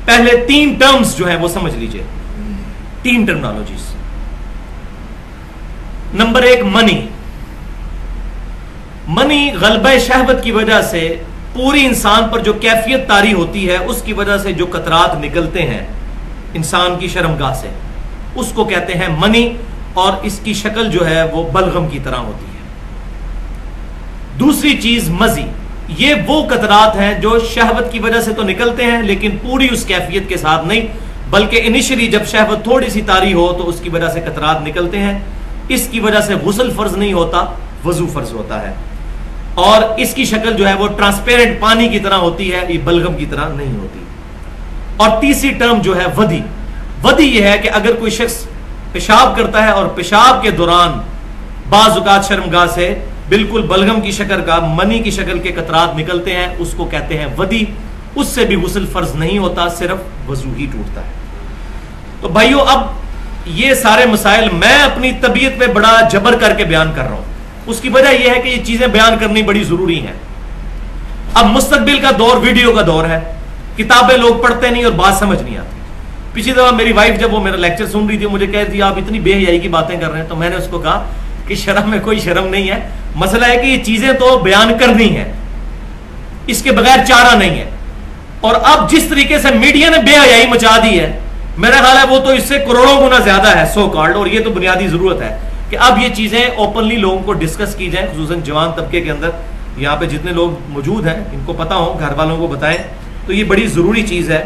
پہلے 3 ٹرمز جو ہیں وہ سمجھ لیجئے، 3 ٹرمنالوجیز۔ نمبر 1 منی۔ منی غلبہ شہوت کی وجہ سے پوری انسان پر جو کیفیت طاری ہوتی ہے، اس کی وجہ سے جو قطرات نکلتے ہیں انسان کی شرمگاہ سے، اس کو کہتے ہیں منی، اور اس کی شکل جو ہے وہ بلغم کی طرح ہوتی ہے۔ دوسری چیز مزی، یہ وہ قطرات ہیں جو شہوت کی وجہ سے تو نکلتے ہیں لیکن پوری اس کیفیت کے ساتھ نہیں، بلکہ انیشلی جب شہوت تھوڑی سی طاری ہو تو اس کی وجہ سے قطرات نکلتے ہیں۔ اس کی وجہ سے غسل فرض نہیں ہوتا، وضو فرض ہوتا ہے، اور اس کی شکل جو ہے وہ ٹرانسپیرنٹ پانی کی طرح ہوتی ہے، یہ بلغم کی طرح نہیں ہوتی۔ اور تیسری ٹرم جو ہے ودی۔ ودی یہ ہے کہ اگر کوئی شخص پیشاب کرتا ہے اور پیشاب کے دوران بعض اوقات شرمگاہ سے بالکل بلغم کی شکل کا، منی کی شکل کے قطرات نکلتے ہیں، اس کو کہتے ہیں ودی۔ اس سے بھی غسل فرض نہیں ہوتا، صرف وضو ہی ٹوٹتا ہے۔ تو بھائیو، اب یہ سارے مسائل میں اپنی طبیعت پہ بڑا جبر کر کے بیان کر رہا ہوں، اس کی وجہ یہ ہے کہ یہ چیزیں بیان کرنی بڑی ضروری ہیں۔ اب مستقبل کا دور ویڈیو کا دور ہے، کتابیں لوگ پڑھتے نہیں اور بات سمجھ نہیں آتی۔ پچھلی دفعہ میری وائف جب وہ میرا لیکچر سن رہی تھی، مجھے کہہ رہی تھی آپ اتنی بے حیائی کی باتیں کر رہے ہیں، تو میں نے اس کو کہا کہ شرم میں کوئی شرم نہیں ہے، مسئلہ ہے کہ یہ چیزیں تو بیان کرنی ہے، اس کے بغیر چارہ نہیں ہے۔ اور اب جس طریقے سے میڈیا نے بے حیائی مچا دی ہے، میرا خیال ہے وہ تو اس سے کروڑوں گنا زیادہ ہے سو کالڈ، اور یہ تو بنیادی ضرورت ہے کہ اب یہ چیزیں اوپنلی لوگوں کو ڈسکس کی جائیں، خصوصاً جوان طبقے کے اندر۔ یہاں پہ جتنے لوگ موجود ہیں ان کو پتا ہو، گھر والوں کو بتائیں، تو یہ بڑی ضروری چیز ہے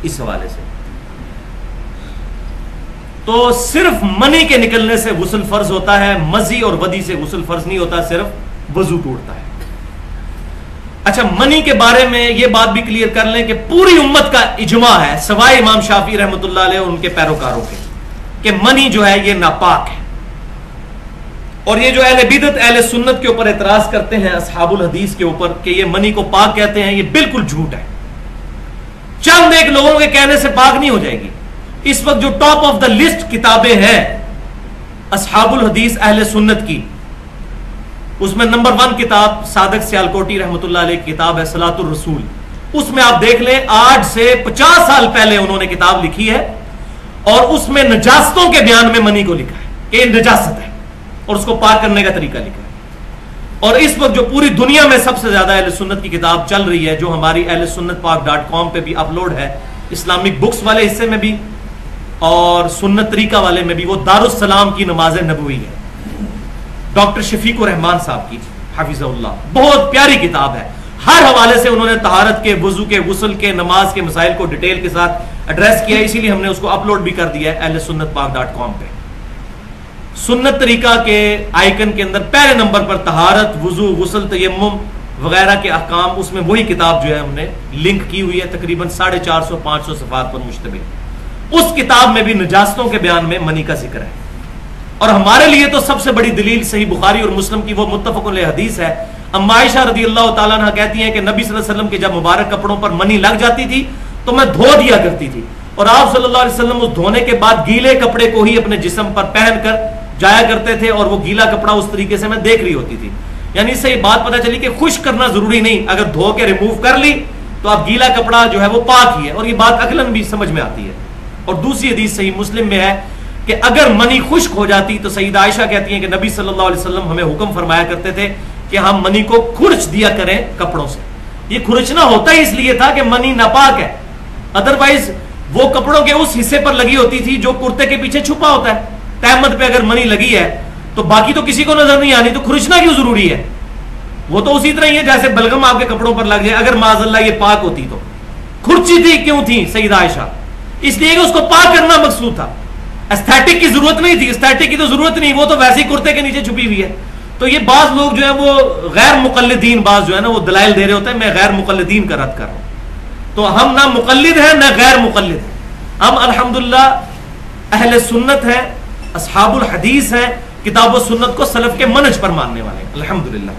اس حوالے سے۔ تو صرف منی کے نکلنے سے غسل فرض ہوتا ہے، مزی اور ودی سے غسل فرض نہیں ہوتا، صرف وضو ٹوٹتا ہے۔ اچھا، منی کے بارے میں یہ بات بھی کلیئر کر لیں کہ پوری امت کا اجماع ہے سوائے امام شافعی رحمۃ اللہ علیہ اور ان کے پیروکاروں کے، کہ منی جو ہے یہ ناپاک ہے۔ اور یہ جو اہل بدعت اہل سنت کے اوپر اعتراض کرتے ہیں اصحاب الحدیث کے اوپر کہ یہ منی کو پاک کہتے ہیں، یہ بالکل جھوٹ ہے۔ چند ایک لوگوں کے کہنے سے پاک نہیں ہو جائے گی۔ اس وقت جو ٹاپ آف دا لسٹ کتابیں ہیں اصحاب الحدیث اہل سنت کی، اس میں نمبر 1 کتاب صادق سیالکوٹی رحمۃ اللہ علیہ کی کتاب ہے صلاۃ الرسول۔ اس میں آپ دیکھ لیں آج سے 50 سال پہلے انہوں نے کتاب لکھی ہے، اور اس میں نجاستوں کے بیان میں منی کو لکھا ہے کہ یہ نجاست ہے، اور اس کو پاک کرنے کا طریقہ لکھا ہے۔ اور اس وقت جو پوری دنیا میں سب سے زیادہ اہل سنت کی کتاب چل رہی ہے، جو ہماری اہل سنت پاک.com پہ بھی اپلوڈ ہے، اسلامک بکس والے حصے میں بھی اور سنت طریقہ والے میں بھی، وہ دارالسلام کی نماز نبوی ہے، ڈاکٹر شفیق الرحمان صاحب کی حفظہ اللہ۔ بہت پیاری کتاب ہے، ہر حوالے سے انہوں نے طہارت کے، وضو کے، غسل کے، نماز کے مسائل کو ڈیٹیل کے ساتھ ایڈریس کیا ہے، اسی لیے ہم نے اس کو اپلوڈ بھی کر دیا ہے اہل سنت پاک.com پہ۔ سنت طریقہ کے آئیکن کے اندر پہلے نمبر پر طہارت، وضو، غسل، تیمم وغیرہ کے احکام، اس میں وہی کتاب جو ہے ہم نے لنک کی ہوئی ہے، تقریباً 450-500 صفحات پر مشتمل۔ اس کتاب میں بھی نجاستوں کے بیان میں منی کا ذکر ہے۔ اور ہمارے لیے تو سب سے بڑی دلیل صحیح بخاری اور مسلم کی وہ متفق علیہ حدیث ہے۔ اما عائشہ رضی اللہ تعالیٰ عنہ کہتی ہیں کہ نبی صلی اللہ علیہ وسلم کے جب مبارک کپڑوں پر منی لگ جاتی تھی تو میں دھو دیا کرتی تھی، اور آپ صلی اللہ علیہ وسلم اس دھونے کے بعد گیلے کپڑے کو ہی اپنے جسم پر پہن کر جایا کرتے تھے، اور وہ گیلا کپڑا اس طریقے سے میں دیکھ رہی ہوتی تھی۔ یعنی اس سے یہ بات پتہ چلی کہ خشک کرنا ضروری نہیں، اگر دھو کے ریموو کر لی تو اب گیلا کپڑا جو ہے وہ پاک ہی ہے، اور یہ بات عقلاً بھی سمجھ میں آتی ہے۔ اور دوسری حدیث صحیح مسلم میں ہے کہ اگر منی خشک ہو جاتی تو سیدہ عائشہ کہتی ہیں کہ نبی صلی اللہ علیہ وسلم ہمیں حکم فرمایا کرتے تھے کہ ہم منی کو کھرچ دیا کریں کپڑوں سے۔ یہ کھرچنا ہوتا ہی اس لیے تھا کہ منی ناپاک ہے، ادروائز وہ کپڑوں کے اس حصے پر لگی ہوتی تھی جو کرتے کے پیچھے چھپا ہوتا ہے۔ تہمت پہ اگر منی لگی ہے تو باقی تو کسی کو نظر نہیں آنی، تو کھرچنا کیوں ضروری ہے؟ وہ تو اسی طرح ہی ہے جیسے بلغم آپ کے کپڑوں پر لگ جائے، اگر معاذ اللہ یہ پاک ہوتی تو کھرچی تھی کیوں تھی سیدہ عائشہ؟ اس لیے کہ اس کو پاک کرنا مقصود تھا، ایستھیٹک کی ضرورت نہیں تھی، ایستھیٹک کی تو ضرورت نہیں، وہ تو ویسے ہی کرتے کے نیچے چھپی ہوئی ہے۔ تو یہ بعض لوگ جو ہیں وہ غیر مقلدین، بعض جو ہے نا وہ دلائل دے رہے ہوتے ہیں، میں غیر مقلدین کا رد کر رہا ہوں۔ تو ہم نہ مقلد ہیں نہ غیر مقلد ہیں، ہم الحمدللہ اہل سنت ہیں، اصحاب الحدیث ہیں، کتاب و سنت کو سلف کے منہج پر ماننے والے ہیں الحمدللہ۔